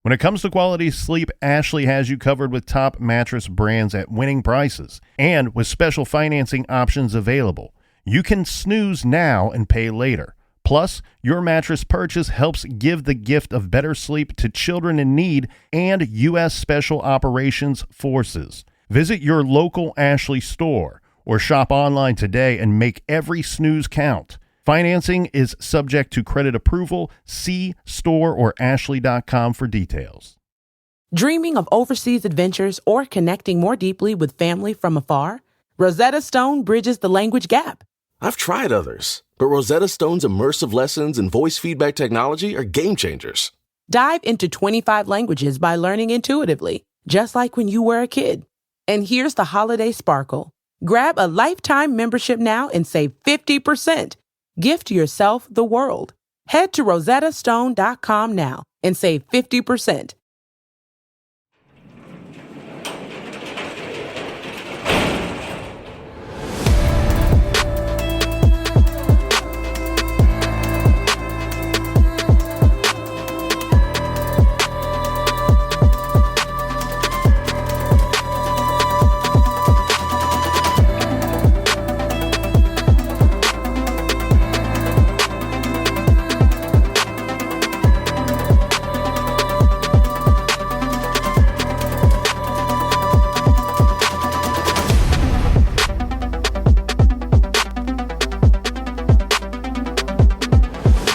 When it comes to quality sleep, Ashley has you covered with top mattress brands at winning prices and with special financing options available. You can snooze now and pay later. Plus, your mattress purchase helps give the gift of better sleep to children in need and U.S. Special Operations Forces. Visit your local Ashley store or shop online today and make every snooze count. Financing is subject to credit approval. See store or ashley.com for details. Dreaming of overseas adventures or connecting more deeply with family from afar? Rosetta Stone bridges the language gap. I've tried others, but Rosetta Stone's immersive lessons and voice feedback technology are game changers. Dive into 25 languages by learning intuitively, just like when you were a kid. And here's the holiday sparkle. Grab a lifetime membership now and save 50%. Gift yourself the world. Head to rosettastone.com now and save 50%.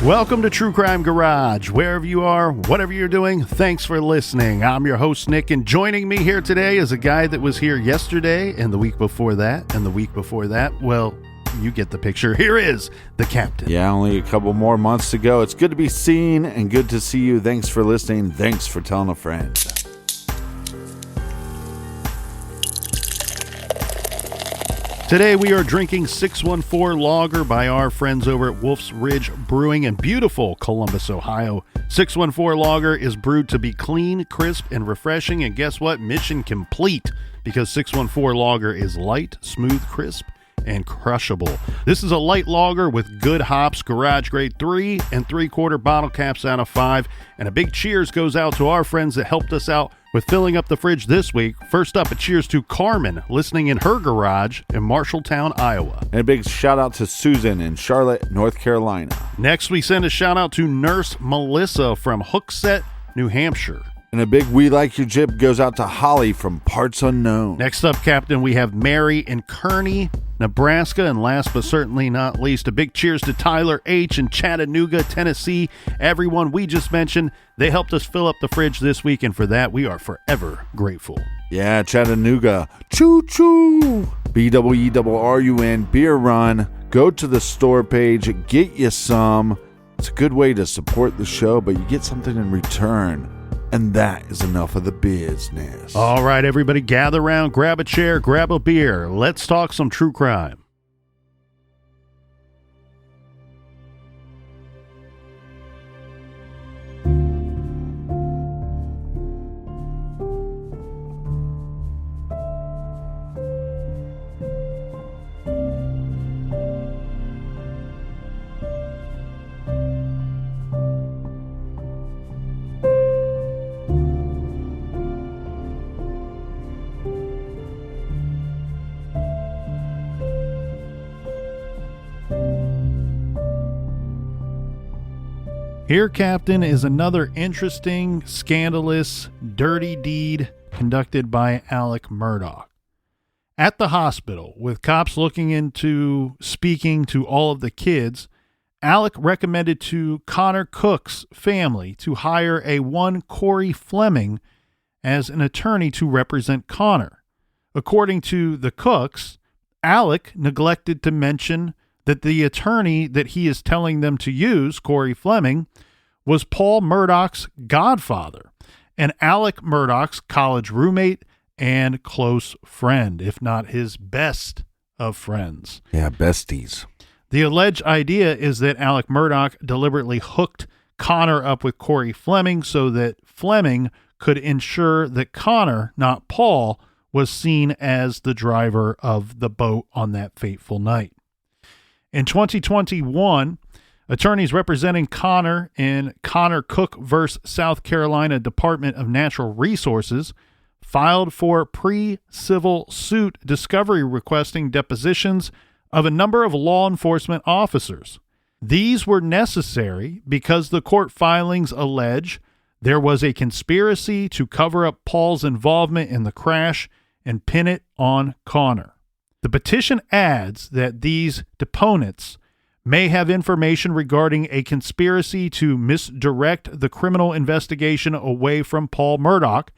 Welcome to True Crime Garage. Wherever you are, whatever you're doing, thanks for listening. I'm your host, Nick, and joining me here today is a guy that was here yesterday and the week before that and the week before that. Well, you get the picture. Here is the captain. Yeah, only a couple more months to go. It's good to be seen and good to see you. Thanks for listening. Thanks for telling a friend. Today we are drinking 614 Lager by our friends over at Wolf's Ridge Brewing in beautiful Columbus, Ohio. 614 Lager is brewed to be clean, crisp, and refreshing, and guess what? Mission complete, because 614 Lager is light, smooth, crisp, and crushable. This is a light lager with good hops, garage grade 3 3/4 bottle caps out of 5, and a big cheers goes out to our friends that helped us out with filling up the fridge this week. First up, a cheers to Carmen, listening in her garage in Marshalltown, Iowa. And a big shout out to Susan in Charlotte, North Carolina. Next, we send a shout out to Nurse Melissa from Hooksett, New Hampshire. And a big We Like Your Jip goes out to Holly from Parts Unknown. Next up, Captain, we have Mary in Kearney, Nebraska. And last but certainly not least, a big cheers to Tyler H. in Chattanooga, Tennessee. Everyone we just mentioned, they helped us fill up the fridge this week, and for that, we are forever grateful. Yeah, Chattanooga. Choo-choo! BWERRUN Beer Run. Go to the store page, get you some. It's a good way to support the show, but you get something in return. And that is enough of the business. All right, everybody, gather around, grab a chair, grab a beer. Let's talk some true crime. Here, Captain, is another interesting, scandalous, dirty deed conducted by Alec Murdaugh. At the hospital, with cops looking into speaking to all of the kids, Alec recommended to Connor Cook's family to hire a one Corey Fleming as an attorney to represent Connor. According to the Cooks, Alec neglected to mention that the attorney that he is telling them to use, Corey Fleming, was Paul Murdaugh's godfather and Alec Murdaugh's college roommate and close friend, if not his best of friends. Yeah, besties. The alleged idea is that Alec Murdaugh deliberately hooked Connor up with Corey Fleming so that Fleming could ensure that Connor, not Paul, was seen as the driver of the boat on that fateful night. In 2021, Attorneys representing Connor in Connor Cook versus South Carolina Department of Natural Resources filed for pre-civil suit discovery requesting depositions of a number of law enforcement officers. These were necessary because the court filings allege there was a conspiracy to cover up Paul's involvement in the crash and pin it on Connor. The petition adds that these deponents may have information regarding a conspiracy to misdirect the criminal investigation away from Paul Murdaugh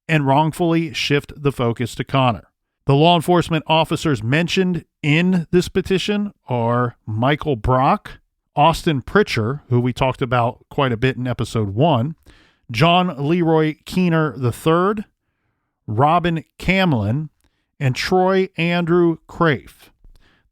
and wrongfully shift the focus to Connor. The law enforcement officers mentioned in this petition are Michael Brock, Austin Pritchard, who we talked about quite a bit in episode 1, John Leroy Keener III, Robin Camlin, and Troy Andrew Crafe.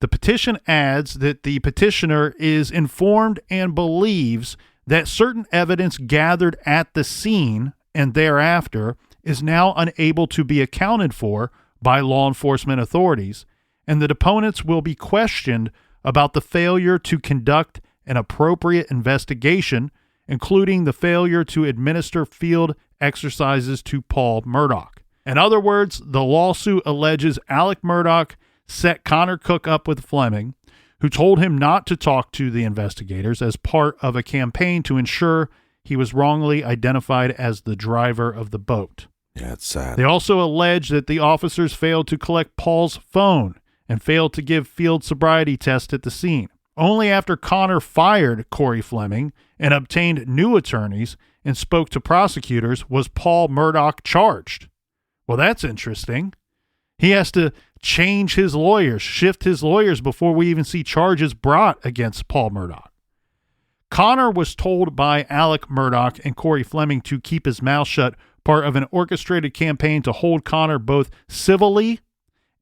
The petition adds that the petitioner is informed and believes that certain evidence gathered at the scene and thereafter is now unable to be accounted for by law enforcement authorities, and the deponents will be questioned about the failure to conduct an appropriate investigation, including the failure to administer field exercises to Paul Murdaugh. In other words, the lawsuit alleges Alec Murdaugh set Connor Cook up with Fleming, who told him not to talk to the investigators as part of a campaign to ensure he was wrongly identified as the driver of the boat. Yeah, it's sad. They also allege that the officers failed to collect Paul's phone and failed to give field sobriety tests at the scene. Only after Connor fired Corey Fleming and obtained new attorneys and spoke to prosecutors was Paul Murdaugh charged. Well, that's interesting. He has to change his lawyers, shift his lawyers before we even see charges brought against Paul Murdaugh. Connor was told by Alec Murdaugh and Corey Fleming to keep his mouth shut, part of an orchestrated campaign to hold Connor both civilly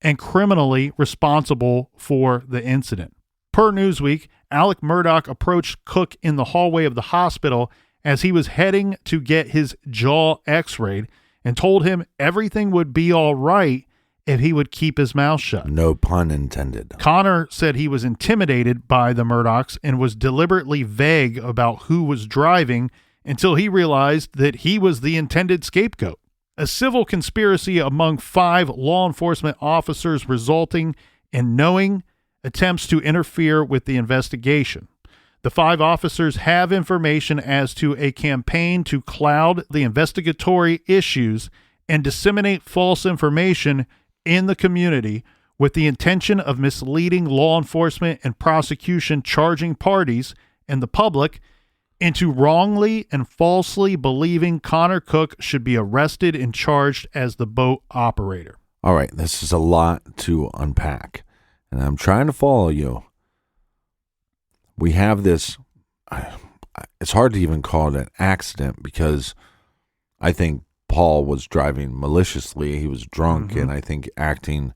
and criminally responsible for the incident. Per Newsweek, Alec Murdaugh approached Cook in the hallway of the hospital as he was heading to get his jaw x-rayed and told him everything would be all right if he would keep his mouth shut. No pun intended. Connor said he was intimidated by the Murdaughs and was deliberately vague about who was driving until he realized that he was the intended scapegoat. A civil conspiracy among 5 law enforcement officers resulting in knowing attempts to interfere with the investigation. The 5 officers have information as to a campaign to cloud the investigatory issues and disseminate false information in the community with the intention of misleading law enforcement and prosecution charging parties and the public into wrongly and falsely believing Connor Cook should be arrested and charged as the boat operator. All right, this is a lot to unpack, and I'm trying to follow you. We have this, it's hard to even call it an accident because I think Paul was driving maliciously. He was drunk and I think acting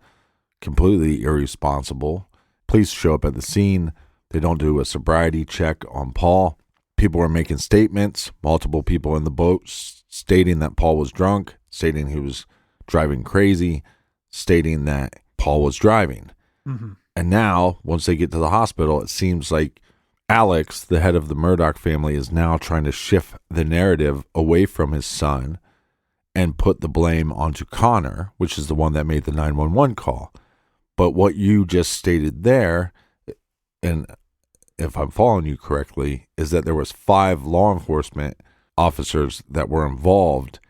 completely irresponsible. Police show up at the scene. They don't do a sobriety check on Paul. People are making statements, multiple people in the boat stating that Paul was drunk, stating he was driving crazy, stating that Paul was driving. And now, once they get to the hospital, it seems like Alex, the head of the Murdaugh family, is now trying to shift the narrative away from his son and put the blame onto Connor, which is the one that made the 911 call. But what you just stated there, and if I'm following you correctly, is that there was 5 law enforcement officers that were involved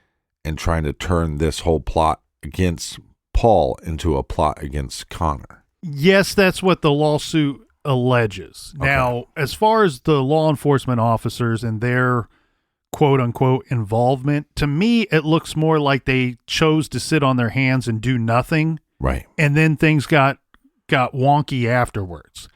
in trying to turn this whole plot against Paul into a plot against Connor. Yes, that's what the lawsuit alleges. Okay. Now, as far as the law enforcement officers and their quote-unquote involvement, to me, it looks more like they chose to sit on their hands and do nothing. Right. And then things got wonky afterwards.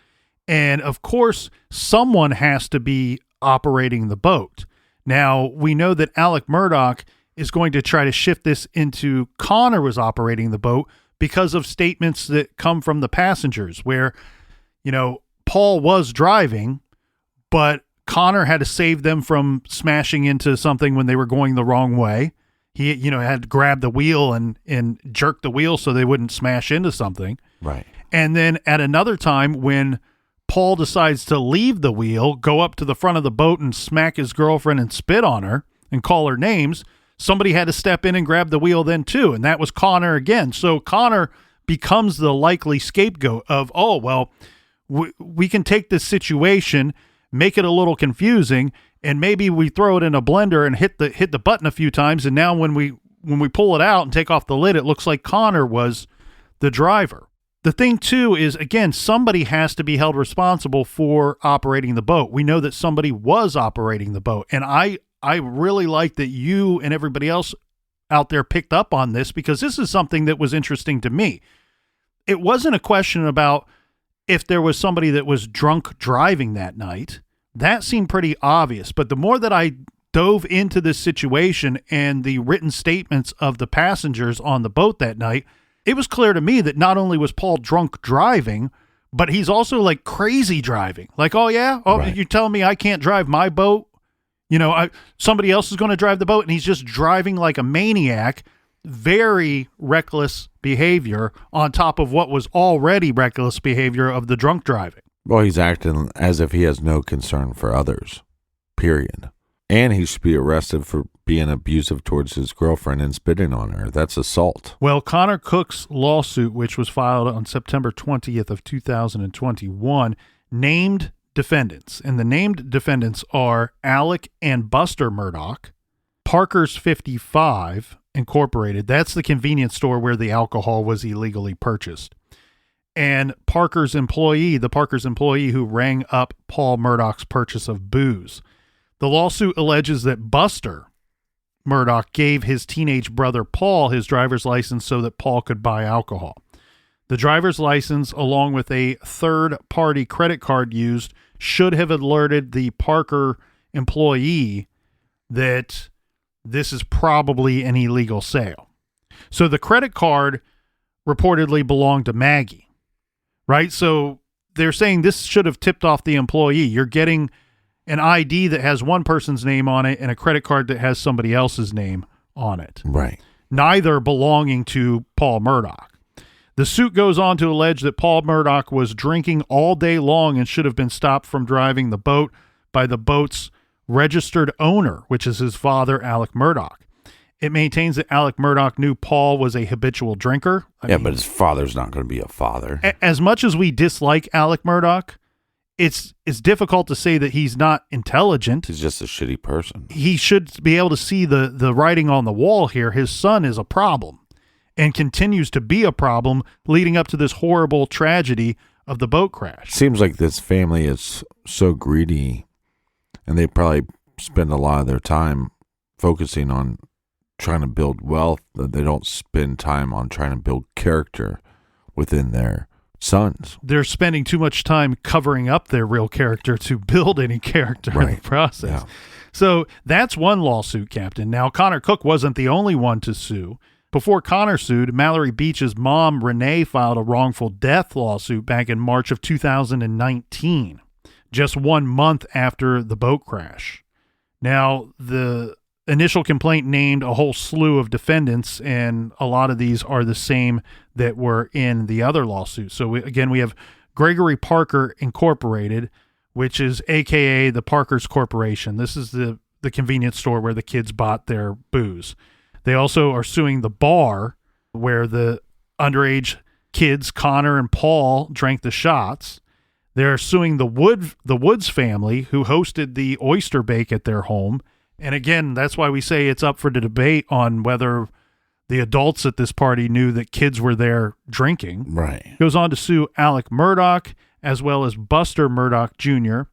And, of course, someone has to be operating the boat. Now, we know that Alec Murdaugh is going to try to shift this into Connor was operating the boat because of statements that come from the passengers where, you know, Paul was driving, but Connor had to save them from smashing into something when they were going the wrong way. He, you know, had to grab the wheel and jerk the wheel so they wouldn't smash into something. Right. And then at another time when Paul decides to leave the wheel, go up to the front of the boat and smack his girlfriend and spit on her and call her names, somebody had to step in and grab the wheel then too, and that was Connor again. So Connor becomes the likely scapegoat of, oh, well, we can take this situation, make it a little confusing, and maybe we throw it in a blender and hit the button a few times, and now when we pull it out and take off the lid, it looks like Connor was the driver. The thing, too, is, again, somebody has to be held responsible for operating the boat. We know that somebody was operating the boat, and I really like that you and everybody else out there picked up on this, because this is something that was interesting to me. It wasn't a question about if there was somebody that was drunk driving that night. That seemed pretty obvious, but the more that I dove into this situation and the written statements of the passengers on the boat that night, it was clear to me that not only was Paul drunk driving, but he's also like crazy driving. Like, oh yeah? Oh, right. You're telling me I can't drive my boat? You know, somebody else is going to drive the boat, and he's just driving like a maniac. Very reckless behavior on top of what was already reckless behavior of the drunk driving. Well, he's acting as if he has no concern for others, period. And he should be arrested for being abusive towards his girlfriend and spitting on her. That's assault. Well, Connor Cook's lawsuit, which was filed on September 20th of 2021, named defendants. And the named defendants are Alec and Buster Murdaugh, Parker's 55 Incorporated. That's the convenience store where the alcohol was illegally purchased. And the Parker's employee who rang up Paul Murdaugh's purchase of booze. The lawsuit alleges that Buster Murdaugh gave his teenage brother Paul his driver's license so that Paul could buy alcohol. The driver's license, along with a third-party credit card used, should have alerted the Parker employee that this is probably an illegal sale. So the credit card reportedly belonged to Maggie, right? So they're saying this should have tipped off the employee. You're getting an ID that has one person's name on it and a credit card that has somebody else's name on it. Right. Neither belonging to Paul Murdaugh. The suit goes on to allege that Paul Murdaugh was drinking all day long and should have been stopped from driving the boat by the boat's registered owner, which is his father, Alec Murdaugh. It maintains that Alec Murdaugh knew Paul was a habitual drinker. I mean, but his father's not going to be a father. As much as we dislike Alec Murdaugh, it's difficult to say that he's not intelligent. He's just a shitty person. He should be able to see the writing on the wall here. His son is a problem and continues to be a problem leading up to this horrible tragedy of the boat crash. Seems like this family is so greedy, and they probably spend a lot of their time focusing on trying to build wealth, that they don't spend time on trying to build character within their sons. They're spending too much time covering up their real character to build any character in the process. Yeah. So that's one lawsuit, Captain. Now, Connor Cook wasn't the only one to sue. Before Connor sued, Mallory Beach's mom, Renee, filed a wrongful death lawsuit back in March of 2019, just 1 month after the boat crash. Now, the initial complaint named a whole slew of defendants, and a lot of these are the same that were in the other lawsuit. So, we have Gregory Parker Incorporated, which is AKA the Parker's Corporation. This is the convenience store where the kids bought their booze. They also are suing the bar where the underage kids, Connor and Paul, drank the shots. They're suing the Woods family, who hosted the oyster bake at their home. And again, that's why we say it's up for the debate on whether the adults at this party knew that kids were there drinking. Right. Goes on to sue Alec Murdaugh, as well as Buster Murdaugh Jr.,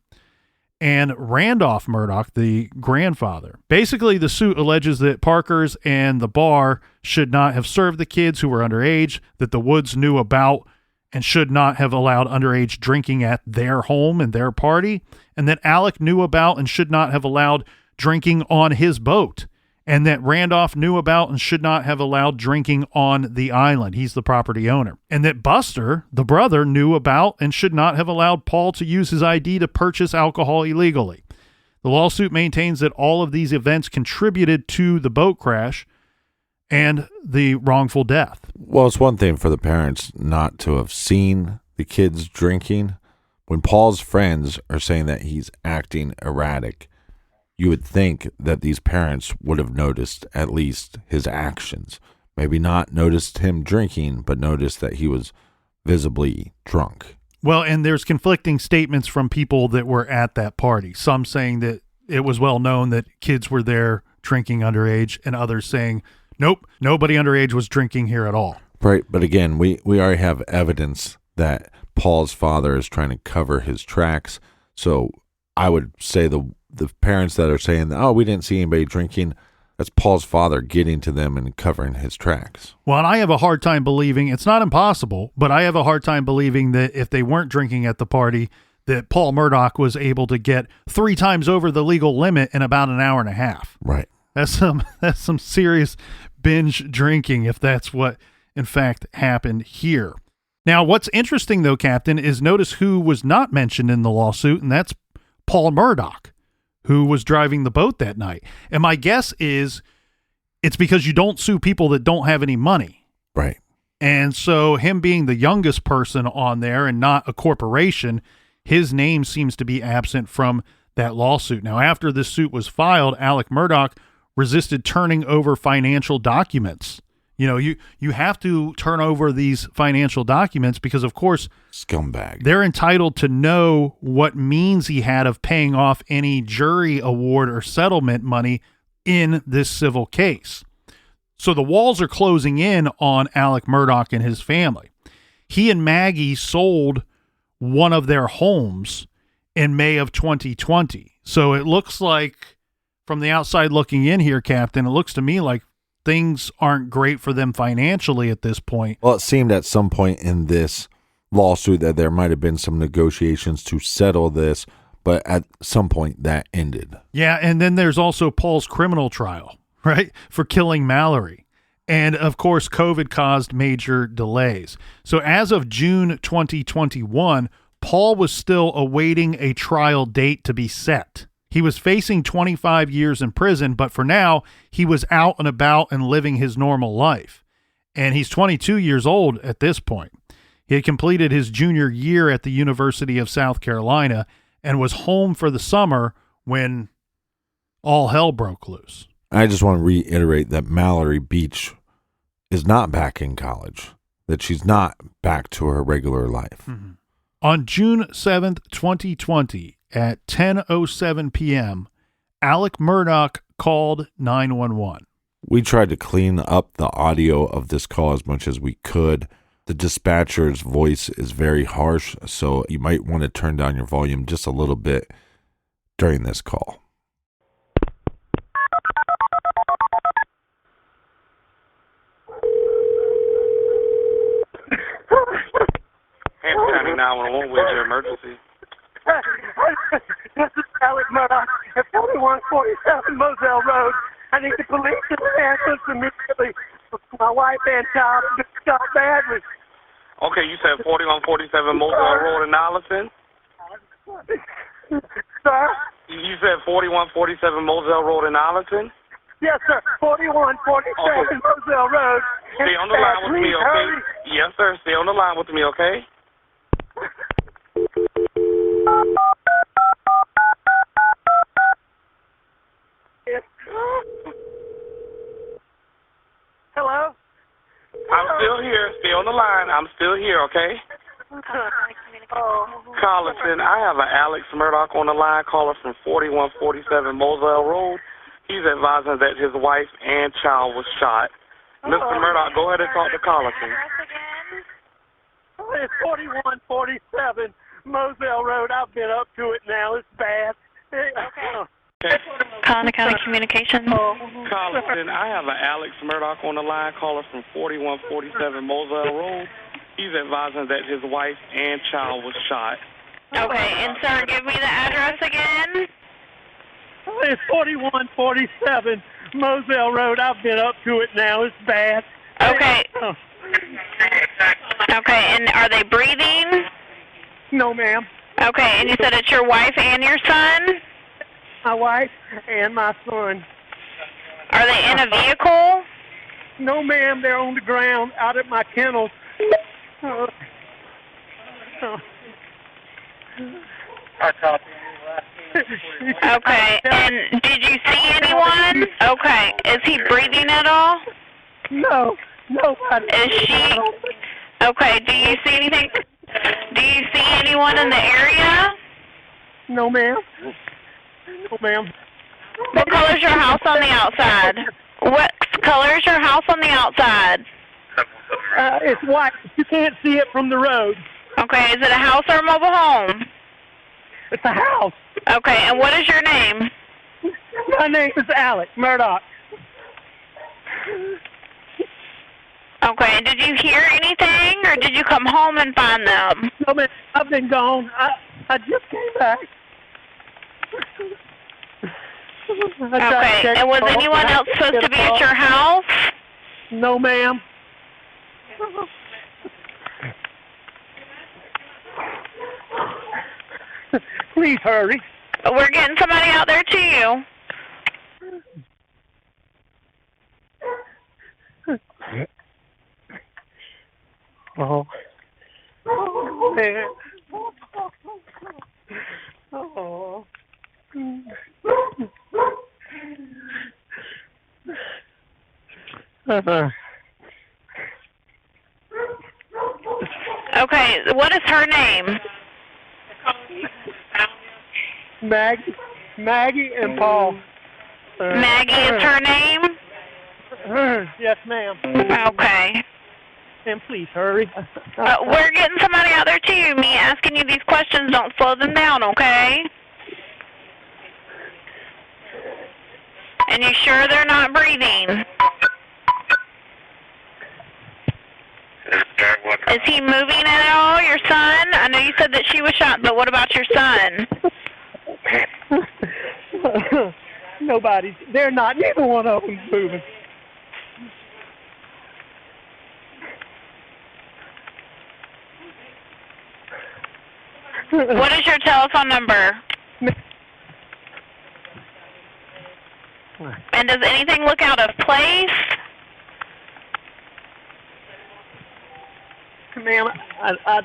and Randolph Murdaugh, the grandfather. Basically, the suit alleges that Parker's and the bar should not have served the kids who were underage, that the Woods knew about and should not have allowed underage drinking at their home and their party, and that Alec knew about and should not have allowed drinking on his boat, and that Randolph knew about and should not have allowed drinking on the island. He's the property owner. And that Buster, the brother, knew about and should not have allowed Paul to use his ID to purchase alcohol illegally. The lawsuit maintains that all of these events contributed to the boat crash and the wrongful death. Well, it's one thing for the parents not to have seen the kids drinking, when Paul's friends are saying that he's acting erratic, you would think that these parents would have noticed at least his actions. Maybe not noticed him drinking, but noticed that he was visibly drunk. Well, and there's conflicting statements from people that were at that party. Some saying that it was well known that kids were there drinking underage, and others saying, nope, nobody underage was drinking here at all. Right, but again, we already have evidence that Paul's father is trying to cover his tracks. So I would say the parents that are saying, oh, we didn't see anybody drinking, that's Paul's father getting to them and covering his tracks. Well, and I have a hard time believing, it's not impossible, but I have a hard time believing that if they weren't drinking at the party, that Paul Murdaugh was able to get 3 times over the legal limit in about an hour and a half. Right. That's some serious binge drinking if that's what, in fact, happened here. Now, what's interesting, though, Captain, is notice who was not mentioned in the lawsuit, and that's Paul Murdaugh, who was driving the boat that night. And my guess is it's because you don't sue people that don't have any money. Right. And so him being the youngest person on there and not a corporation, his name seems to be absent from that lawsuit. Now, after this suit was filed, Alec Murdaugh resisted turning over financial documents. You know, you have to turn over these financial documents because, of course, scumbag, they're entitled to know what means he had of paying off any jury award or settlement money in this civil case. So the walls are closing in on Alec Murdaugh and his family. He and Maggie sold one of their homes in May of 2020. So it looks like, from the outside looking in here, Captain, it looks to me like things aren't great for them financially at this point. Well, it seemed at some point in this lawsuit that there might have been some negotiations to settle this, but at some point that ended. Yeah, and then there's also Paul's criminal trial, right, for killing Mallory. And, of course, COVID caused major delays. So as of June 2021, Paul was still awaiting a trial date to be set. He was facing 25 years in prison, but for now, he was out and about and living his normal life. And he's 22 years old at this point. He had completed his junior year at the University of South Carolina and was home for the summer when all hell broke loose. I just want to reiterate that Mallory Beach is not back in college, that she's not back to her regular life. Mm-hmm. On June 7th, 2020, at 10:07 p.m., Alec Murdaugh called 911. We tried to clean up the audio of this call as much as we could. The dispatcher's voice is very harsh, so you might want to turn down your volume just a little bit during this call. Hampton County 911, where's your emergency? This is Alec Murdaugh at 4147 Moselle Road. I need the police and the ambulance immediately. My wife and child just shot badly. Okay, you said 4147 Moselle Road in Allison? Sir? You said 4147 Moselle Road in Allison? Yes, sir. 4147 Moselle Road. Stay on the line with me, okay? Hurry. Yes, sir. Stay on the line with me, okay? Hello? I'm still here. Stay on the line. I'm still here, okay? Carlton, I have an Alex Murdaugh on the line, caller from 4147 Moselle Road. He's advising that his wife and child was shot. Mr. Murdaugh, go ahead and talk to Carlton. It's 4147 Moselle Road. I've been up to it now. It's bad. Okay. Collin County Communications. Carlton, I have an Alex Murdaugh on the line, caller from 4147 Moselle Road. He's advising that his wife and child was shot. Okay, and sir, give me the address again. It's 4147 Moselle Road. I've been up to it now. It's bad. Okay. Okay, and are they breathing? No, ma'am. Okay, and you said it's your wife and your son? My wife and my son. Are they in a vehicle? No, ma'am. They're on the ground out at my kennel. Okay, and did you see anyone? Okay, is he breathing at all? No, nobody. Is she? Okay, do you see anything? Do you see anyone in the area? No, ma'am. No, ma'am. What color is your house on the outside? What color is your house on the outside? It's white. You can't see it from the road. Okay, is it a house or a mobile home? It's a house. Okay, and what is your name? My name is Alex Murdaugh. Okay, and did you hear anything, or did you come home and find them? No, man, I've been gone. I just came back. Okay, and was anyone else supposed to be at your house? No, ma'am. Please hurry. We're getting somebody out there to you. Oh. Oh, man. Oh. Okay, what is her name? Maggie and Paul. Maggie is her name? Yes, ma'am. Okay. And please hurry. We're getting somebody out there to you. Me asking you these questions, don't slow them down, okay? And you sure they're not breathing? Is he moving at all, your son? I know you said that she was shot, but what about your son? Nobody's. They're not. Neither one of them's moving. What is your telephone number? And does anything look out of place? Ma'am, I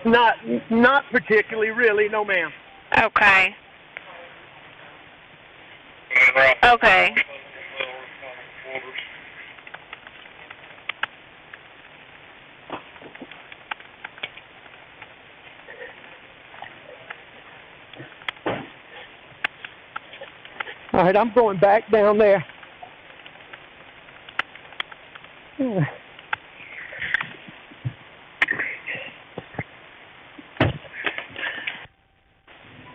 not particularly, really, no, ma'am. Okay. Okay. All right, I'm going back down there.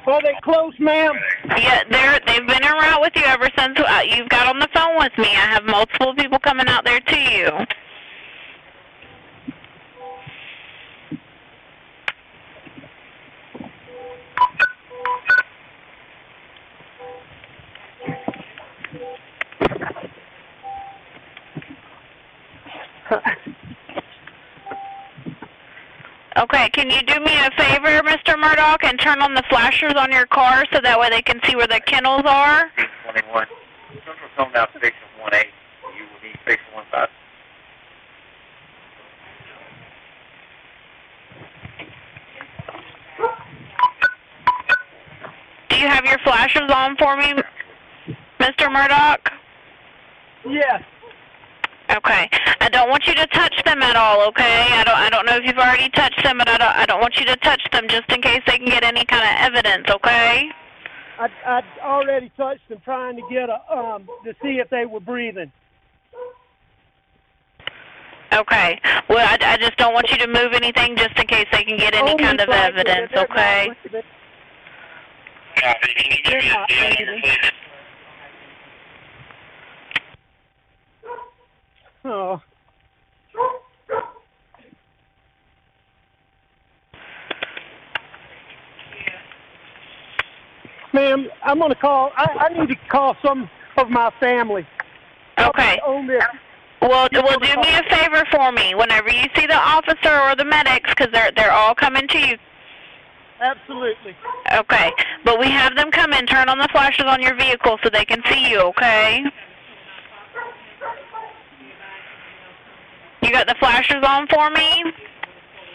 Are they close, ma'am? Yeah, they've been en route with you ever since you've got on the phone with me. I have multiple people coming out there to you. Okay, can you do me a favor, Mr. Murdaugh, and turn on the flashers on your car so that way they can see where the kennels are? 21. Central come down station 1A. You will need station 15. Do you have your flashers on for me, Mr. Murdaugh? Yes. Okay. I don't want you to touch them at all, okay? I don't know if you've already touched them, but I don't want you to touch them just in case they can get any kind of evidence, okay? I'd already touched them trying to get to see if they were breathing. Okay. Well, I just don't want you to move anything just in case they can get any kind of evidence, okay? Oh. Ma'am, I'm going to call. I need to call some of my family. Okay. On this. Well, do me a favor for me. Whenever you see the officer or the medics, because they're all coming to you. Absolutely. Okay. But we have them come in, turn on the flashes on your vehicle so they can see you, okay? You got the flashers on for me?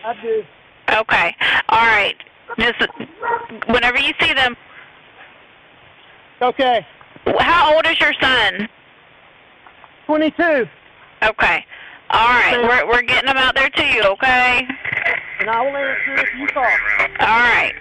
I do. Okay. All right. Just whenever you see them. Okay. How old is your son? 22. Okay. All right. We're getting them out there to you, okay? And I will answer if you call. All right.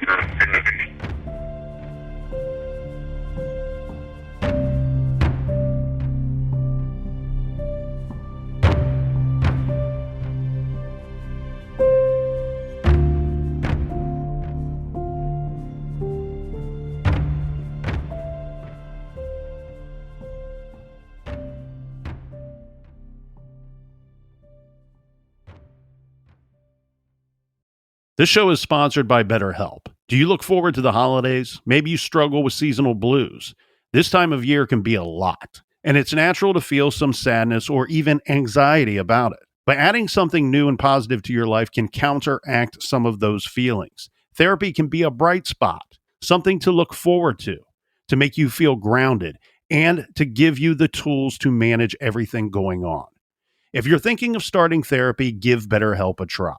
This show is sponsored by BetterHelp. Do you look forward to the holidays? Maybe you struggle with seasonal blues. This time of year can be a lot, and it's natural to feel some sadness or even anxiety about it. But adding something new and positive to your life can counteract some of those feelings. Therapy can be a bright spot, something to look forward to make you feel grounded, and to give you the tools to manage everything going on. If you're thinking of starting therapy, give BetterHelp a try.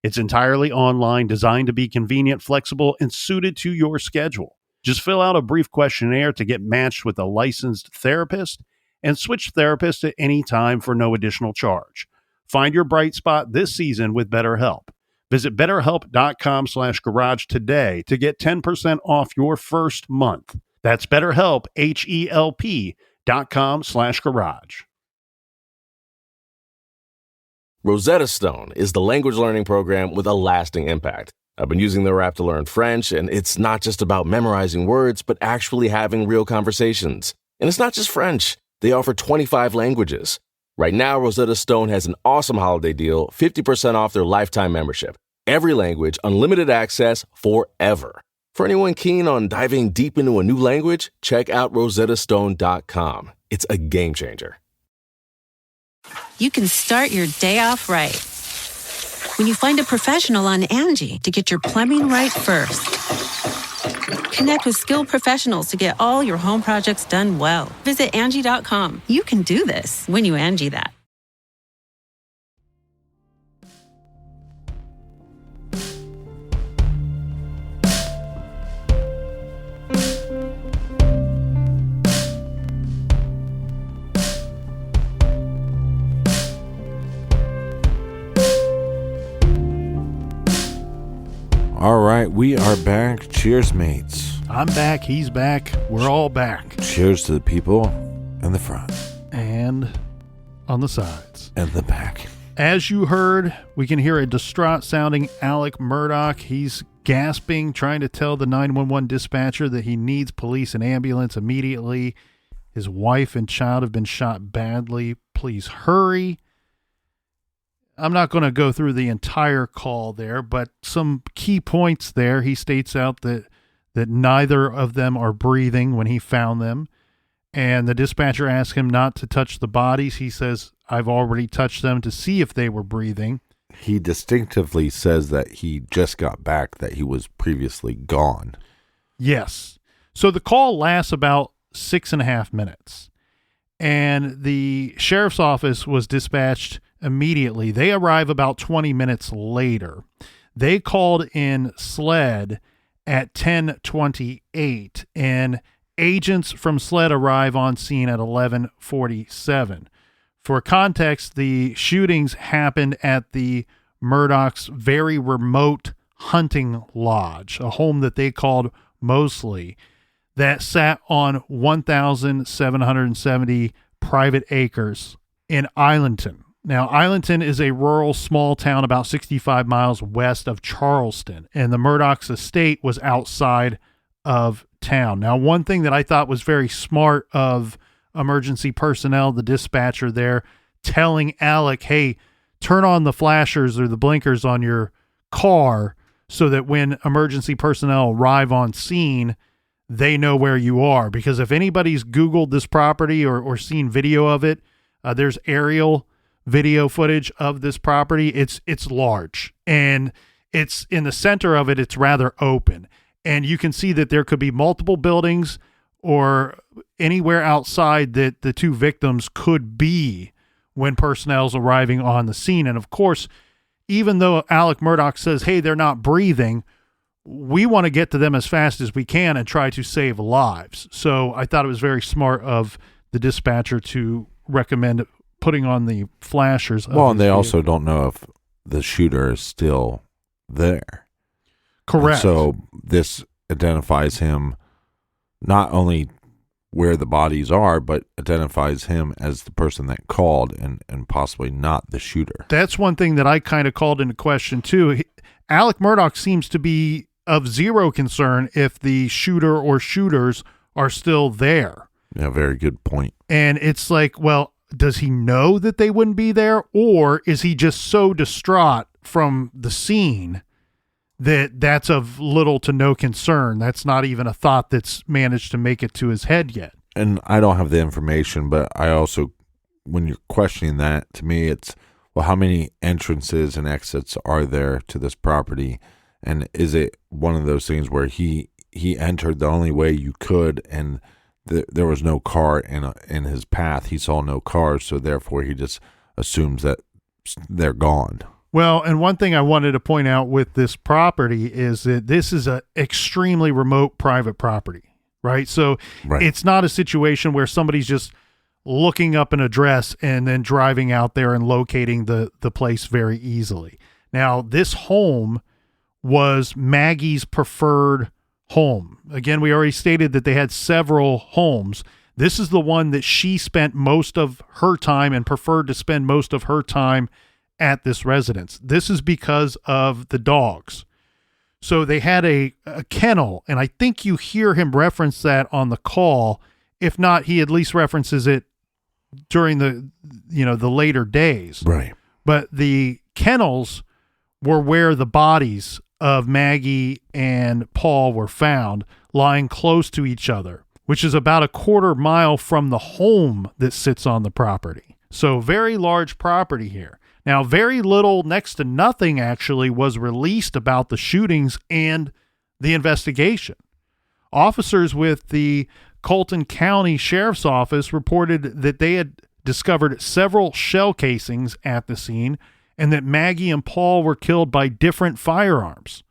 It's entirely online, designed to be convenient, flexible, and suited to your schedule. Just fill out a brief questionnaire to get matched with a licensed therapist and switch therapists at any time for no additional charge. Find your bright spot this season with BetterHelp. Visit BetterHelp.com/garage today to get 10% off your first month. That's BetterHelp, HELP.com/garage. Rosetta Stone is the language learning program with a lasting impact. I've been using their app to learn French, and it's not just about memorizing words, but actually having real conversations. And it's not just French. They offer 25 languages. Right now, Rosetta Stone has an awesome holiday deal, 50% off their lifetime membership. Every language, unlimited access forever. For anyone keen on diving deep into a new language, check out rosettastone.com. It's a game changer. You can start your day off right when you find a professional on Angie to get your plumbing right first. Connect with skilled professionals to get all your home projects done well. Visit Angie.com. You can do this when you Angie that. All right, we are back. Cheers, mates. I'm back. He's back. We're all back. Cheers to the people in the front. And on the sides. And the back. As you heard, we can hear a distraught-sounding Alec Murdaugh. He's gasping, trying to tell the 911 dispatcher that he needs police and ambulance immediately. His wife and child have been shot badly. Please hurry. I'm not going to go through the entire call there, but some key points there. He states out that neither of them are breathing when he found them. And the dispatcher asked him not to touch the bodies. He says, I've already touched them to see if they were breathing. He distinctively says that he just got back, that he was previously gone. Yes. So the call lasts about 6.5 minutes. And the sheriff's office was dispatched immediately. They arrive about 20 minutes later. They called in SLED at 10:28, and agents from SLED arrive on scene at 11:47. For context, the shootings happened at the Murdaugh's very remote hunting lodge, a home that they called Mosley, that sat on 1,770 private acres in Islandton. Now, Islandton is a rural small town about 65 miles west of Charleston, and the Murdaugh's estate was outside of town. Now, one thing that I thought was very smart of emergency personnel, the dispatcher there, telling Alec, hey, turn on the flashers or the blinkers on your car so that when emergency personnel arrive on scene, they know where you are. Because if anybody's Googled this property or seen video of it, there's aerial video footage of this property. It's large, and it's in the center of it. It's rather open, and you can see that there could be multiple buildings or anywhere outside that the two victims could be when personnel's arriving on the scene. And of course, even though Alec Murdaugh says, hey, they're not breathing, we want to get to them as fast as we can and try to save lives. So I thought it was very smart of the dispatcher to recommend putting on the flashers. Well, and they also don't know if the shooter is still there. Correct. And so this identifies him not only where the bodies are, but identifies him as the person that called and possibly not the shooter. That's one thing that I kind of called into question too. Alec Murdaugh seems to be of zero concern if the shooter or shooters are still there. Yeah, very good point. And it's like, well, does he know that they wouldn't be there, or is he just so distraught from the scene that that's of little to no concern? That's not even a thought that's managed to make it to his head yet. And I don't have the information, but I also, when you're questioning that, to me, it's, well, how many entrances and exits are there to this property? And is it one of those things where he entered the only way you could, and there was no car in his path? He saw no cars, so therefore he just assumes that they're gone. Well, and one thing I wanted to point out with this property is that this is an extremely remote private property, right? So It's not a situation where somebody's just looking up an address and then driving out there and locating the place very easily. Now, this home was Maggie's preferred home. Again, we already stated that they had several homes. This is the one that she spent most of her time and preferred to spend most of her time at this residence. This is because of the dogs. So they had a kennel, and I think you hear him reference that on the call. If not, he at least references it during the later days. Right. But the kennels were where the bodies of Maggie and Paul were found, lying close to each other, which is about a quarter mile from the home that sits on the property. So very large property here. Now, very little, next to nothing actually, was released about the shootings and the investigation. Officers with the Colton County Sheriff's Office reported that they had discovered several shell casings at the scene and that Maggie and Paul were killed by different firearms.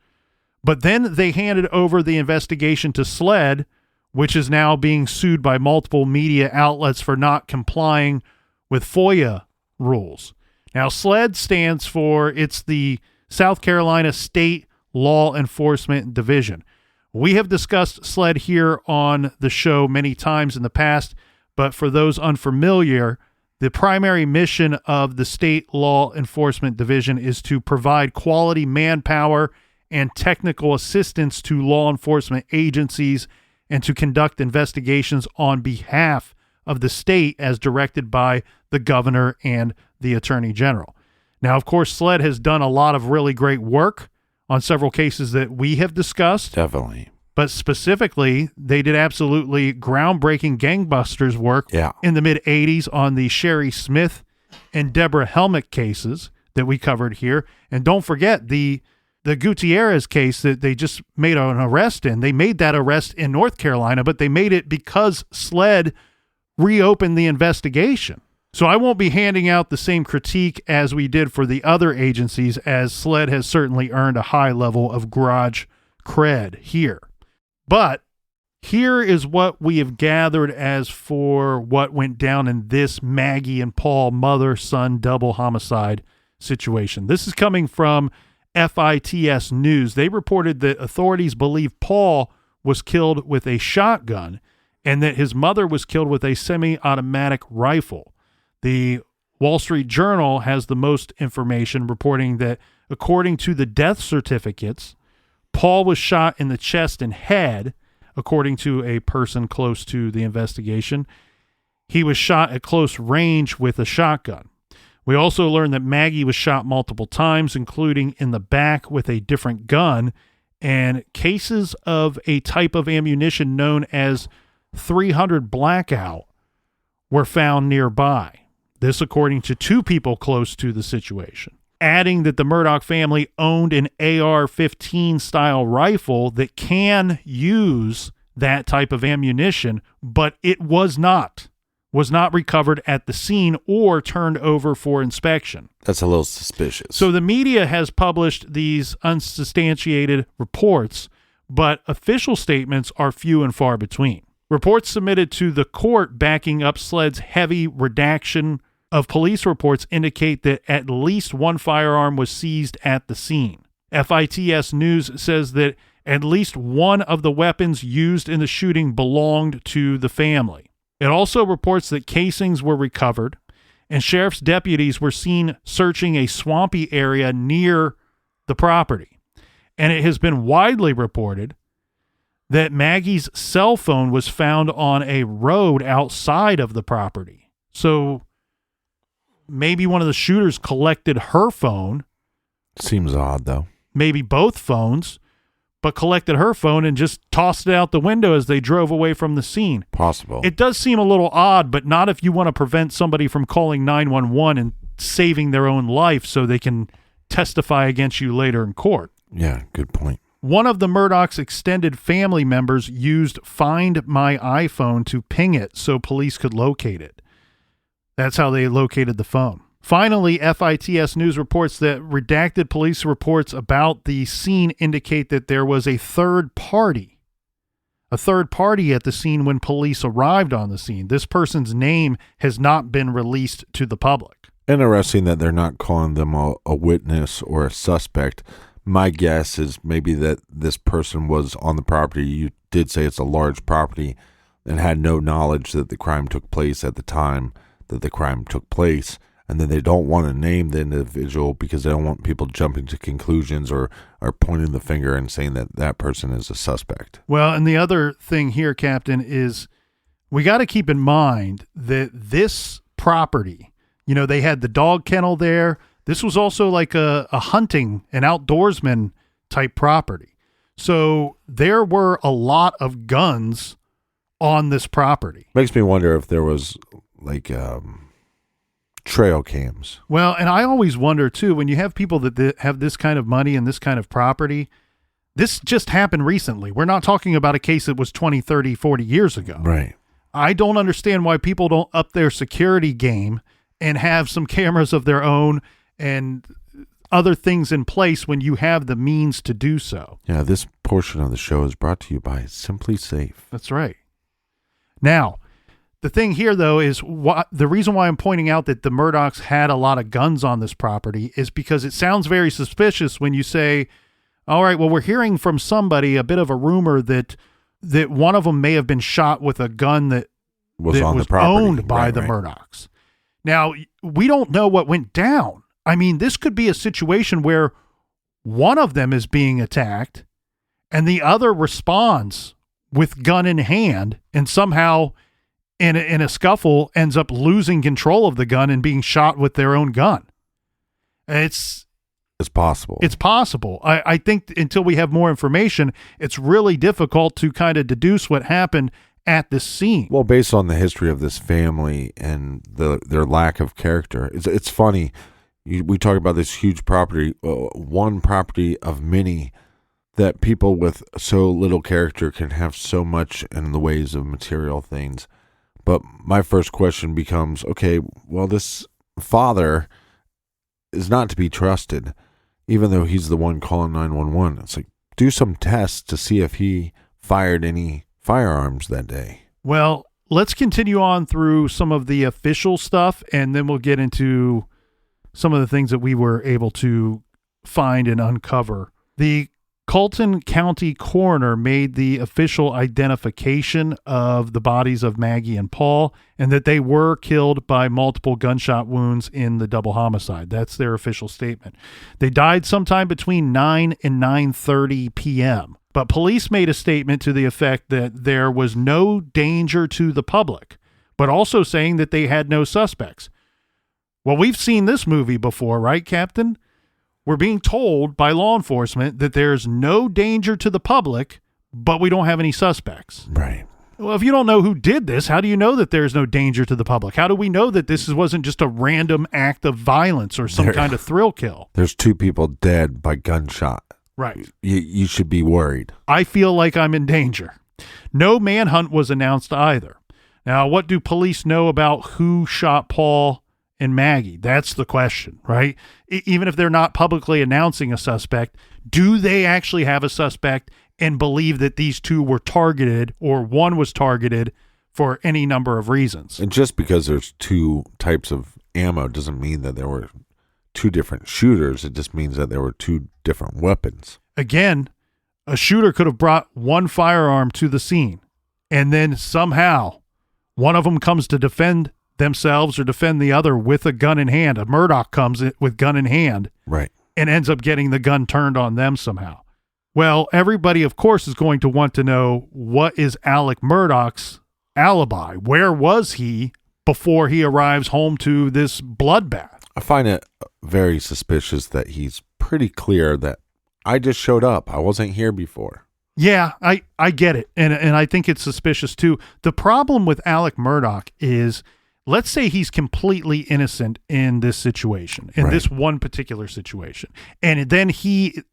But then they handed over the investigation to SLED, which is now being sued by multiple media outlets for not complying with FOIA rules. Now, SLED stands for, it's the South Carolina State Law Enforcement Division. We have discussed SLED here on the show many times in the past, but for those unfamiliar, the primary mission of the State Law Enforcement Division is to provide quality manpower and technical assistance to law enforcement agencies and to conduct investigations on behalf of the state as directed by the governor and the attorney general. Now, of course, SLED has done a lot of really great work on several cases that we have discussed. Definitely. But specifically, they did absolutely groundbreaking gangbusters work in the mid-'80s on the Sherry Smith and Deborah Helmick cases that we covered here. And don't forget the Gutierrez case that they just made an arrest in. They made that arrest in North Carolina, but they made it because SLED reopened the investigation. So I won't be handing out the same critique as we did for the other agencies, as SLED has certainly earned a high level of garage cred here. But here is what we have gathered as for what went down in this Maggie and Paul mother-son double homicide situation. This is coming from FITS News. They reported that authorities believe Paul was killed with a shotgun and that his mother was killed with a semi-automatic rifle. The Wall Street Journal has the most information, reporting that according to the death certificates, Paul was shot in the chest and head, according to a person close to the investigation. He was shot at close range with a shotgun. We also learned that Maggie was shot multiple times, including in the back with a different gun, and cases of a type of ammunition known as 300 Blackout were found nearby. This according to two people close to the situation. Adding that the Murdaugh family owned an AR-15 style rifle that can use that type of ammunition, but it was not was not recovered at the scene or turned over for inspection. That's a little suspicious. So the media has published these unsubstantiated reports, but official statements are few and far between. Reports submitted to the court backing up SLED's heavy redaction of police reports indicate that at least one firearm was seized at the scene. FITS News says that at least one of the weapons used in the shooting belonged to the family. It also reports that casings were recovered, and sheriff's deputies were seen searching a swampy area near the property. And it has been widely reported that Maggie's cell phone was found on a road outside of the property. So maybe one of the shooters collected her phone. Seems odd, though. Maybe both phones, but collected her phone and just tossed it out the window as they drove away from the scene. Possible. It does seem a little odd, but not if you want to prevent somebody from calling 911 and saving their own life so they can testify against you later in court. Yeah, good point. One of the Murdaugh's extended family members used Find My iPhone to ping it so police could locate it. That's how they located the phone. Finally, FITS News reports that redacted police reports about the scene indicate that there was a third party at the scene when police arrived on the scene. This person's name has not been released to the public. Interesting that they're not calling them a witness or a suspect. My guess is maybe that this person was on the property. You did say it's a large property and had no knowledge that the crime took place at the time that the crime took place. And then they don't want to name the individual because they don't want people jumping to conclusions or pointing the finger and saying that that person is a suspect. Well, and the other thing here, Captain, is we got to keep in mind that this property, you know, they had the dog kennel there. This was also like a hunting, an outdoorsman type property. So there were a lot of guns on this property. Makes me wonder if there was like trail cams. Well, and I always wonder too, when you have people that have this kind of money and this kind of property, this just happened recently. We're not talking about a case that was 20, 30, 40 years ago. Right. I don't understand why people don't up their security game and have some cameras of their own and other things in place when you have the means to do so. Yeah, this portion of the show is brought to you by Simply Safe. That's right. Now, the thing here, though, is the reason why I'm pointing out that the Murdaughs had a lot of guns on this property is because it sounds very suspicious when you say, all right, well, we're hearing from somebody a bit of a rumor that one of them may have been shot with a gun that was owned by the Murdaughs. Now, we don't know what went down. I mean, this could be a situation where one of them is being attacked and the other responds with gun in hand and somehow in a scuffle ends up losing control of the gun and being shot with their own gun. It's possible. It's possible. I think until we have more information, it's really difficult to kind of deduce what happened at the scene. Well, based on the history of this family and their lack of character, it's funny. We talk about this huge property, one property of many, that people with so little character can have so much in the ways of material things. But my first question becomes, okay, well, this father is not to be trusted, even though he's the one calling 911. It's like, do some tests to see if he fired any firearms that day. Well, let's continue on through some of the official stuff, and then we'll get into some of the things that we were able to find and uncover. The Colton County coroner made the official identification of the bodies of Maggie and Paul, and that they were killed by multiple gunshot wounds in the double homicide. That's their official statement. They died sometime between 9 and 9:30 p.m., but police made a statement to the effect that there was no danger to the public, but also saying that they had no suspects. Well, we've seen this movie before, right, Captain? We're being told by law enforcement that there's no danger to the public, but we don't have any suspects. Right. Well, if you don't know who did this, how do you know that there's no danger to the public? How do we know that this wasn't just a random act of violence or some kind of thrill kill? There's 2 people dead by gunshot. Right. You should be worried. I feel like I'm in danger. No manhunt was announced either. Now, what do police know about who shot Paul and Maggie? That's the question, right? Even if they're not publicly announcing a suspect, do they actually have a suspect and believe that these two were targeted or one was targeted for any number of reasons? And just because there's two types of ammo doesn't mean that there were two different shooters. It just means that there were two different weapons. Again, a shooter could have brought one firearm to the scene, and then somehow one of them comes to defend themselves or defend the other with a gun in hand. A Murdaugh comes in with gun in hand, right, and ends up getting the gun turned on them somehow. Well, everybody, of course, is going to want to know, what is Alec Murdaugh's alibi? Where was he before he arrives home to this bloodbath? I find it very suspicious that he's pretty clear that I just showed up. I wasn't here before. Yeah, I get it. And I think it's suspicious too. The problem with Alec Murdaugh is, let's say he's completely innocent in this situation, in this one particular situation. And then he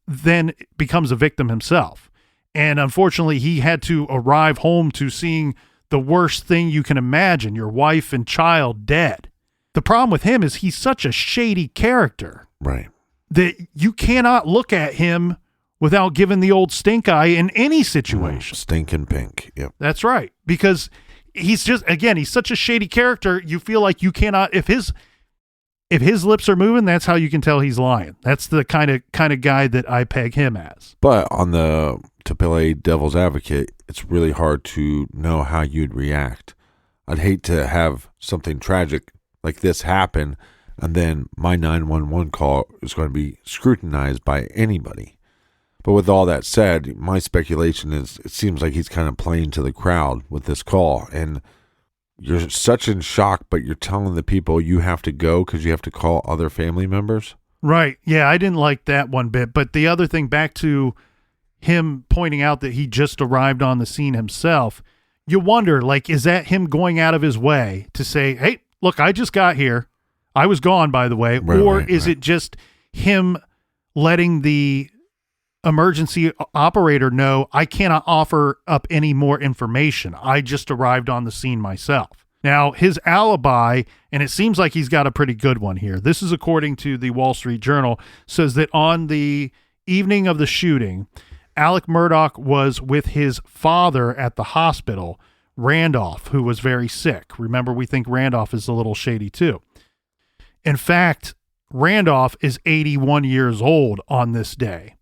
becomes a victim himself. And unfortunately, he had to arrive home to seeing the worst thing you can imagine, your wife and child dead. The problem with him is he's such a shady character. Right. That you cannot look at him without giving the old stink eye in any situation. Stinking pink. Yep. That's right. Because he's just, again, he's such a shady character. You feel like you cannot, if his lips are moving, that's how you can tell he's lying. That's the kind of guy that I peg him as. But to play devil's advocate, it's really hard to know how you'd react. I'd hate to have something tragic like this happen, and then my 911 call is going to be scrutinized by anybody. But with all that said, my speculation is it seems like he's kind of playing to the crowd with this call. And you're such in shock, but you're telling the people you have to go because you have to call other family members. Right. Yeah, I didn't like that one bit. But the other thing, back to him pointing out that he just arrived on the scene himself, you wonder, like, is that him going out of his way to say, hey, look, I just got here. I was gone, by the way. Or is it just him letting the emergency operator know, I cannot offer up any more information. I just arrived on the scene myself. Now, his alibi, and it seems like he's got a pretty good one here. This is according to the Wall Street Journal, says that on the evening of the shooting, Alec Murdaugh was with his father at the hospital, Randolph, who was very sick. Remember, we think Randolph is a little shady too. In fact, Randolph is 81 years old on this day.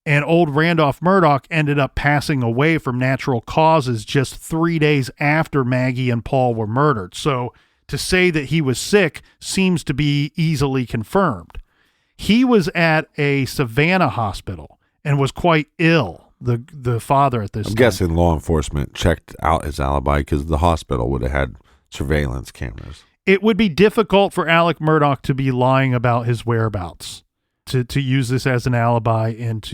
And old Randolph Murdaugh ended up passing away from natural causes just 3 days after Maggie and Paul were murdered. So to say that he was sick seems to be easily confirmed. He was at a Savannah hospital and was quite ill, the father at this time. I'm guessing law enforcement checked out his alibi because the hospital would have had surveillance cameras. It would be difficult for Alec Murdaugh to be lying about his whereabouts. To use this as an alibi and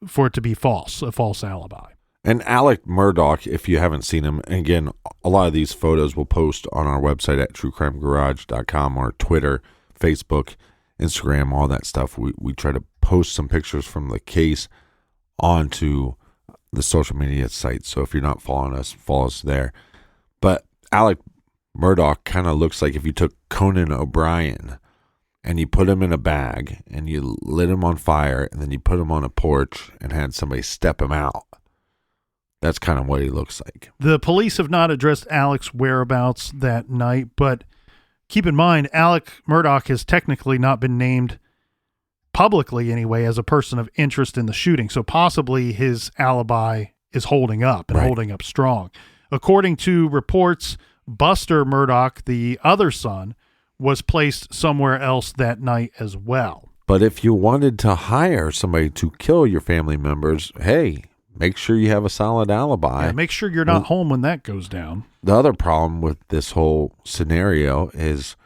for it to be false, a false alibi. And Alec Murdaugh, if you haven't seen him, and again, a lot of these photos we'll post on our website at truecrimegarage.com or Twitter, Facebook, Instagram, all that stuff. We try to post some pictures from the case onto the social media sites. So if you're not following us, follow us there. But Alec Murdaugh kind of looks like if you took Conan O'Brien and you put him in a bag and you lit him on fire and then you put him on a porch and had somebody step him out. That's kind of what he looks like. The police have not addressed Alec's whereabouts that night, but keep in mind, Alec Murdaugh has technically not been named publicly anyway as a person of interest in the shooting. So possibly his alibi is holding up and holding up strong. According to reports, Buster Murdaugh, the other son, was placed somewhere else that night as well. But if you wanted to hire somebody to kill your family members, hey, make sure you have a solid alibi. Yeah, make sure you're not home when that goes down. The other problem with this whole scenario is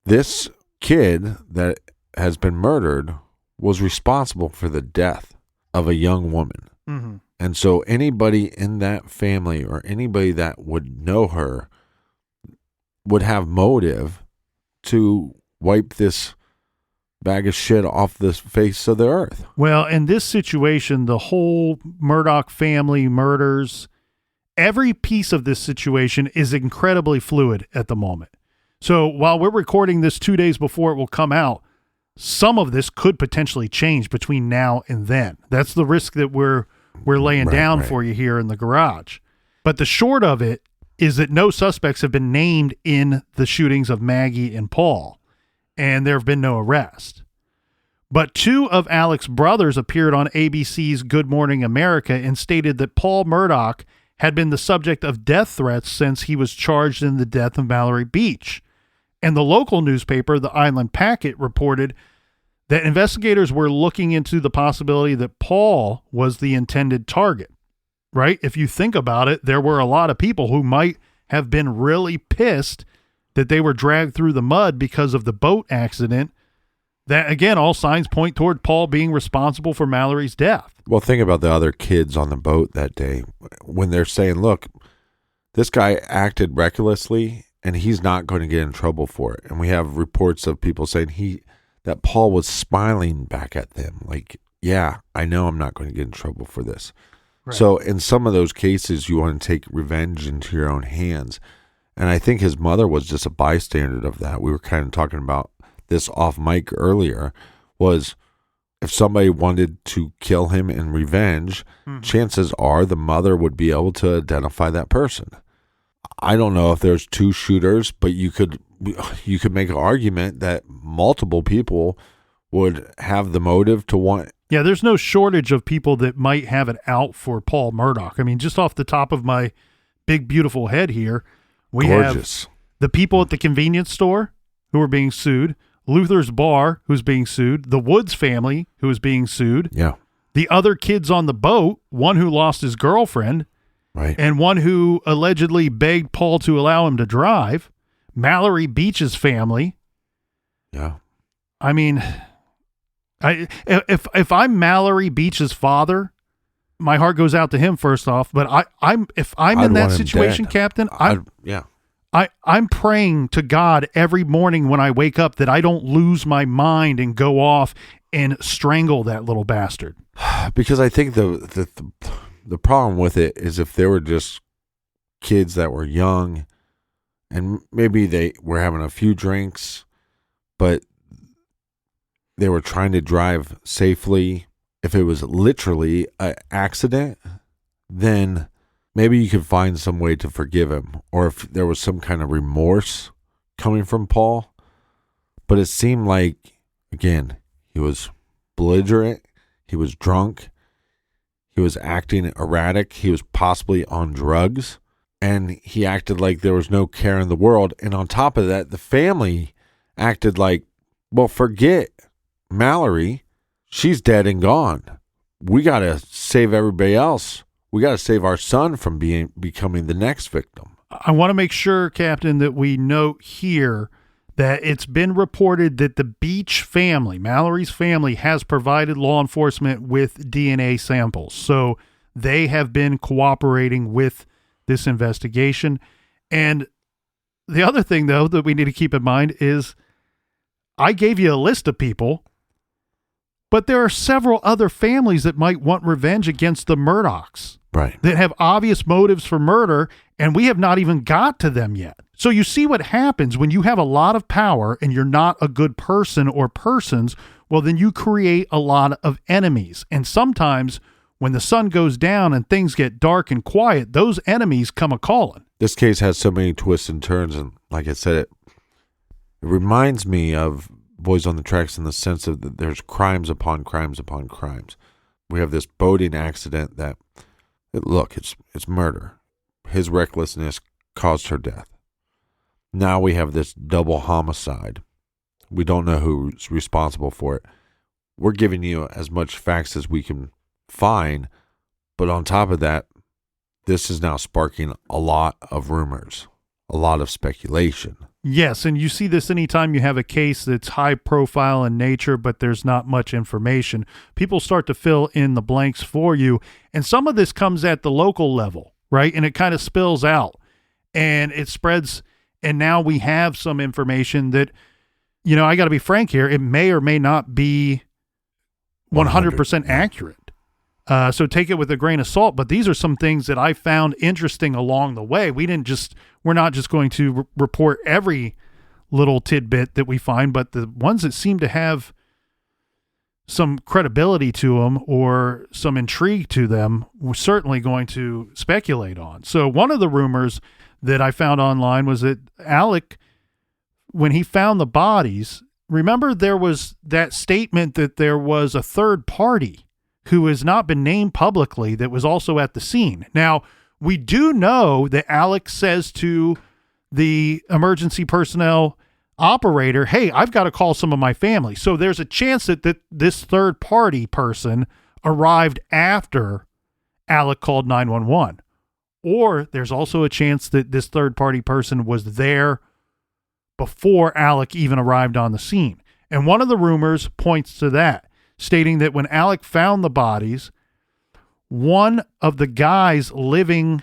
this kid that has been murdered was responsible for the death of a young woman. Mm-hmm. And so anybody in that family or anybody that would know her would have motive to wipe this bag of shit off the face of the earth. Well, in this situation, the whole Murdaugh family murders every piece of this situation is incredibly fluid at the moment. So while we're recording this 2 days before it will come out, some of this could potentially change between now and then. That's the risk that we're laying down for you here in the garage. But the short of it is that no suspects have been named in the shootings of Maggie and Paul, and there have been no arrests. But 2 of Alec's brothers appeared on ABC's Good Morning America and stated that Paul Murdaugh had been the subject of death threats since he was charged in the death of Mallory Beach. And the local newspaper, the Island Packet, reported that investigators were looking into the possibility that Paul was the intended target, right? If you think about it, there were a lot of people who might have been really pissed that they were dragged through the mud because of the boat accident. That, again, all signs point toward Paul being responsible for Mallory's death. Well, think about the other kids on the boat that day when they're saying, look, this guy acted recklessly and he's not going to get in trouble for it. And we have reports of people saying that Paul was smiling back at them like, yeah, I know I'm not going to get in trouble for this. Right. So in some of those cases, you want to take revenge into your own hands. And I think his mother was just a bystander of that. We were kind of talking about this off mic earlier, was if somebody wanted to kill him in revenge, chances are the mother would be able to identify that person. I don't know if there's 2 shooters, but you could make an argument that multiple people would have the motive to want. Yeah, there's no shortage of people that might have it out for Paul Murdaugh. I mean, just off the top of my big, beautiful head here, we have the people at the convenience store who are being sued, Luther's Bar, who's being sued, the Woods family, who is being sued, the other kids on the boat, one who lost his girlfriend, and one who allegedly begged Paul to allow him to drive, Mallory Beach's family. Yeah. I mean, if I'm Mallory Beach's father, my heart goes out to him first off, but if I'm in that situation, Captain, I'm praying to God every morning when I wake up that I don't lose my mind and go off and strangle that little bastard. Because I think the problem with it is if they were just kids that were young and maybe they were having a few drinks, but they were trying to drive safely. If it was literally an accident, then maybe you could find some way to forgive him, or if there was some kind of remorse coming from Paul. But it seemed like, again, he was belligerent, he was drunk, he was acting erratic, he was possibly on drugs, and he acted like there was no care in the world. And on top of that, the family acted like, well, forget Mallory, she's dead and gone. We got to save everybody else. We got to save our son from becoming the next victim. I want to make sure, Captain, that we note here that it's been reported that the Beach family, Mallory's family, has provided law enforcement with DNA samples. So they have been cooperating with this investigation. And the other thing, though, that we need to keep in mind is I gave you a list of people, but there are several other families that might want revenge against the Murdaughs. Right. That have obvious motives for murder, and we have not even got to them yet. So you see what happens when you have a lot of power and you're not a good person or persons, well, then you create a lot of enemies. And sometimes when the sun goes down and things get dark and quiet, those enemies come a-calling. This case has so many twists and turns, and like I said, it reminds me of Boys on the Tracks in the sense of that there's crimes upon crimes upon crimes. We have this boating accident that, look, it's murder. His recklessness caused her death. Now we have this double homicide. We don't know who's responsible for it. We're giving you as much facts as we can find, but on top of that, this is now sparking a lot of rumors, a lot of speculation. Yes, and you see this anytime you have a case that's high profile in nature, but there's not much information. People start to fill in the blanks for you, and some of this comes at the local level, right? And it kind of spills out, and it spreads, and now we have some information that, you know, I got to be frank here, it may or may not be 100% accurate. So take it with a grain of salt. But these are some things that I found interesting along the way. We're not just going to report every little tidbit that we find, but the ones that seem to have some credibility to them or some intrigue to them, we're certainly going to speculate on. So one of the rumors that I found online was that Alec, when he found the bodies, remember there was that statement that there was a third party who has not been named publicly that was also at the scene. Now, we do know that Alec says to the emergency personnel operator, hey, I've got to call some of my family. So there's a chance that this third party person arrived after Alec called 911. Or there's also a chance that this third party person was there before Alec even arrived on the scene. And one of the rumors points to that, stating that when Alec found the bodies, one of the guys living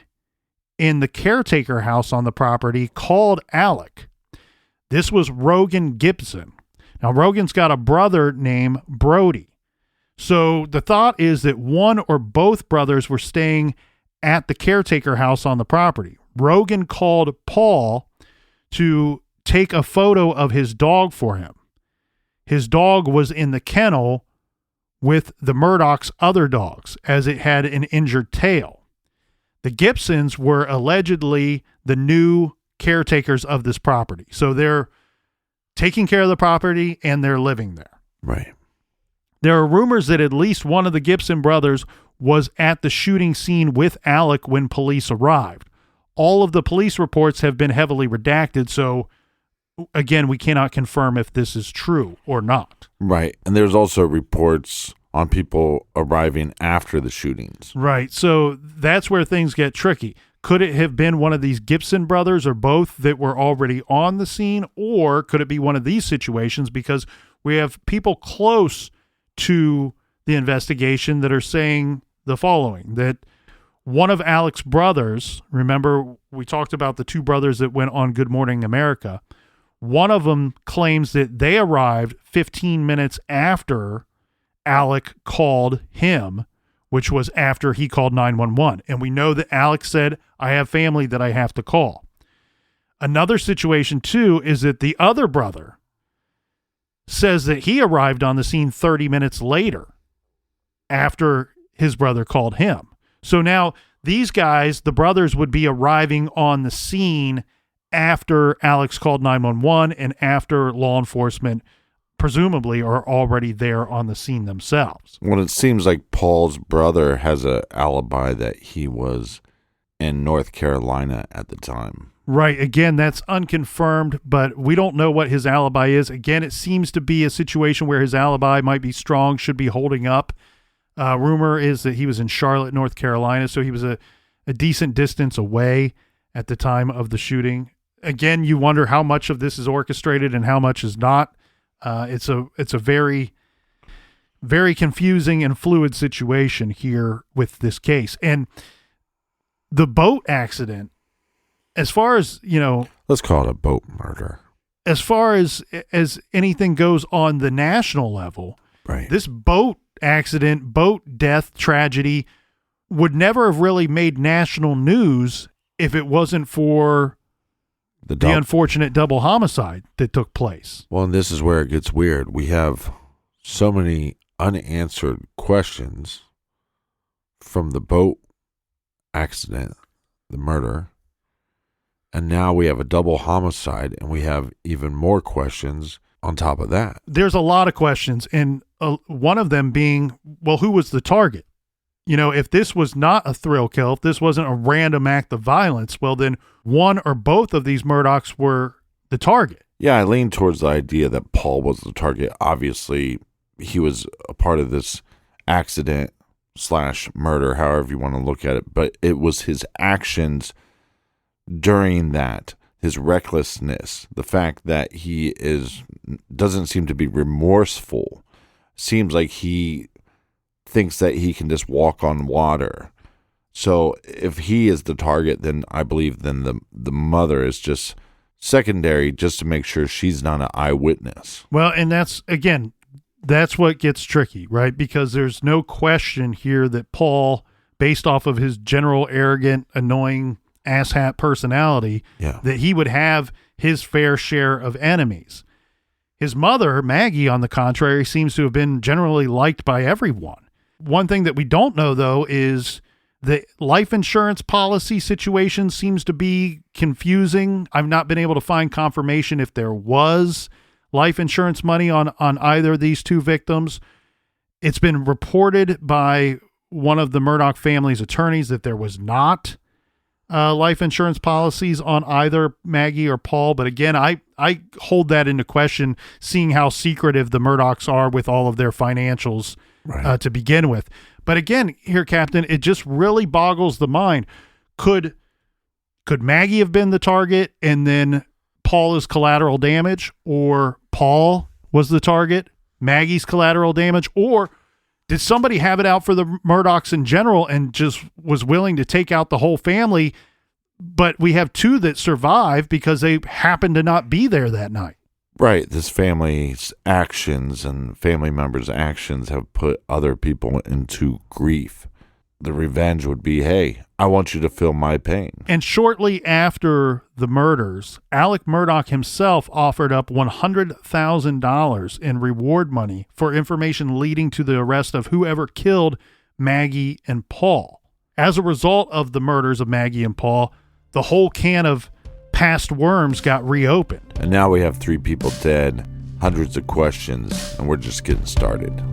in the caretaker house on the property called Alec. This was Rogan Gibson. Now, Rogan's got a brother named Brody. So the thought is that one or both brothers were staying at the caretaker house on the property. Rogan called Paul to take a photo of his dog for him. His dog was in the kennel with the Murdaugh's other dogs, as it had an injured tail. The Gibsons were allegedly the new caretakers of this property. So they're taking care of the property and they're living there. Right. There are rumors that at least one of the Gibson brothers was at the shooting scene with Alec when police arrived. All of the police reports have been heavily redacted, so again, we cannot confirm if this is true or not. Right. And there's also reports on people arriving after the shootings. Right. So that's where things get tricky. Could it have been one of these Gibson brothers or both that were already on the scene, or could it be one of these situations? Because we have people close to the investigation that are saying the following, that one of Alec's brothers, remember we talked about the two brothers that went on Good Morning America, one of them claims that they arrived 15 minutes after Alec called him, which was after he called 911. And we know that Alec said, I have family that I have to call. Another situation, too, is that the other brother says that he arrived on the scene 30 minutes later after his brother called him. So now these guys, the brothers, would be arriving on the scene after Alex called 911 and after law enforcement presumably are already there on the scene themselves. Well, it seems like Paul's brother has an alibi that he was in North Carolina at the time. Right. Again, that's unconfirmed, but we don't know what his alibi is. Again, it seems to be a situation where his alibi might be strong, should be holding up. Rumor is that he was in Charlotte, North Carolina, so he was a decent distance away at the time of the shooting. Again, you wonder how much of this is orchestrated and how much is not. It's a very, very confusing and fluid situation here with this case. And the boat accident, as far as, let's call it a boat murder. As far as anything goes on the national level, right, this boat accident, boat death tragedy would never have really made national news if it wasn't for the unfortunate double homicide that took place. Well, and this is where it gets weird. We have so many unanswered questions from the boat accident, the murder, and now we have a double homicide, and we have even more questions on top of that. There's a lot of questions, and one of them being, well, who was the target? If this was not a thrill kill, if this wasn't a random act of violence, well, then one or both of these Murdaughs were the target. Yeah, I lean towards the idea that Paul was the target. Obviously, he was a part of this accident / murder, however you want to look at it, but it was his actions during that, his recklessness, the fact that he doesn't seem to be remorseful, seems like he thinks that he can just walk on water. So if he is the target, then I believe then the mother is just secondary, just to make sure she's not an eyewitness. Well, and that's, again, That's what gets tricky, right? Because there's no question here that Paul, based off of his general arrogant, annoying asshat personality, that he would have his fair share of enemies. His mother, Maggie, on the contrary, seems to have been generally liked by everyone. One thing that we don't know, though, is the life insurance policy situation seems to be confusing. I've not been able to find confirmation if there was life insurance money on either of these two victims. It's been reported by one of the Murdaugh family's attorneys that there was not life insurance policies on either Maggie or Paul. But again, I hold that into question, seeing how secretive the Murdaughs are with all of their financials to begin with. But again, here, Captain, it just really boggles the mind. Could Maggie have been the target and then Paul is collateral damage, or Paul was the target, Maggie's collateral damage, or did somebody have it out for the Murdaughs in general and just was willing to take out the whole family? But we have two that survive because they happened to not be there that night. Right. This family's actions and family members' actions have put other people into grief. The revenge would be, hey, I want you to feel my pain. And shortly after the murders, Alec Murdaugh himself offered up $100,000 in reward money for information leading to the arrest of whoever killed Maggie and Paul. As a result of the murders of Maggie and Paul, the whole can of past worms got reopened. And now we have 3 people dead, hundreds of questions, and we're just getting started.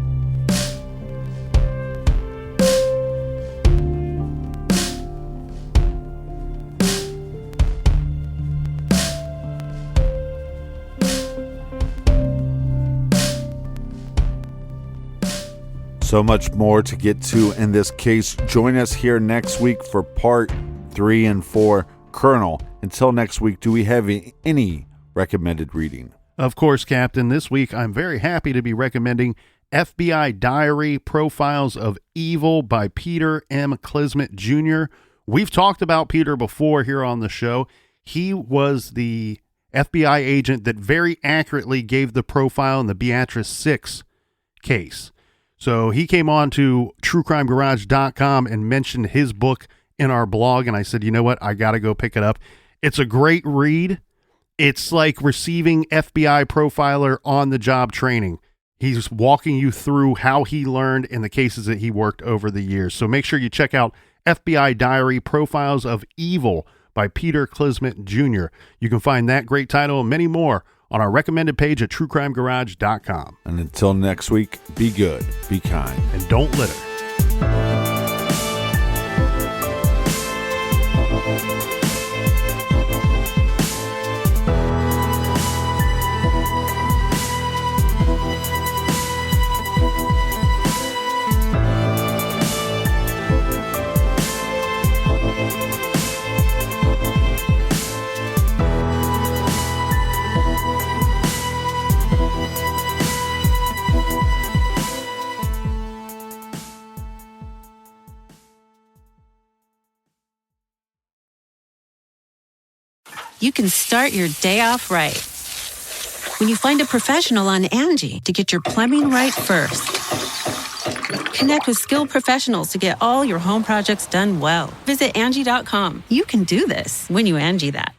So much more to get to in this case. Join us here next week for part 3 and 4. Colonel, until next week, do we have any recommended reading? Of course, Captain. This week, I'm very happy to be recommending FBI Diary Profiles of Evil by Peter M. Clismet Jr. We've talked about Peter before here on the show. He was the FBI agent that very accurately gave the profile in the Beatrice 6 case. So he came on to truecrimegarage.com and mentioned his book in our blog, and I said, you know what? I got to go pick it up. It's a great read. It's like receiving FBI profiler on-the-job training. He's walking you through how he learned in the cases that he worked over the years. So make sure you check out FBI Diary Profiles of Evil by Peter Clismet Jr. You can find that great title and many more on our recommended page at truecrimegarage.com. And until next week, be good, be kind, and don't litter. You can start your day off right when you find a professional on Angie to get your plumbing right first. Connect with skilled professionals to get all your home projects done well. Visit Angie.com. You can do this when you Angie that.